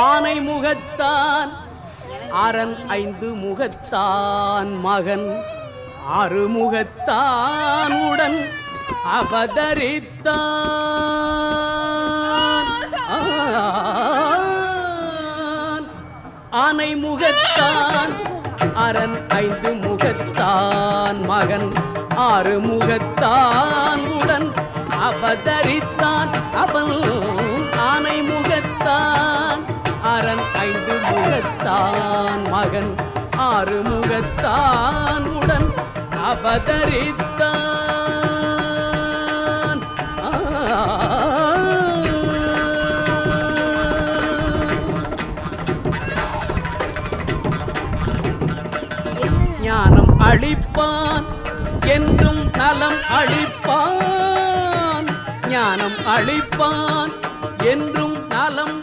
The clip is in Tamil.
ஆனை முகத்தான் அரண் ஐந்து முகத்தான் மகன் ஆறுமுகத்தான் உடன் அவதரித்தான். ஆனை முகத்தான் அரண் ஐந்து முகத்தான் மகன் ஆறுமுகத்தான் உடன் அவதரித்தான். அவன் ஆனை முகத்தான் அரண் ஐந்து முகத்தான் மகன் ஆறுமுகத்தான் உடன் அவதரித்தான். ஞானம் அளிப்பான் என்றும் நலம் அளிப்பான். ஞானம் அளிப்பான்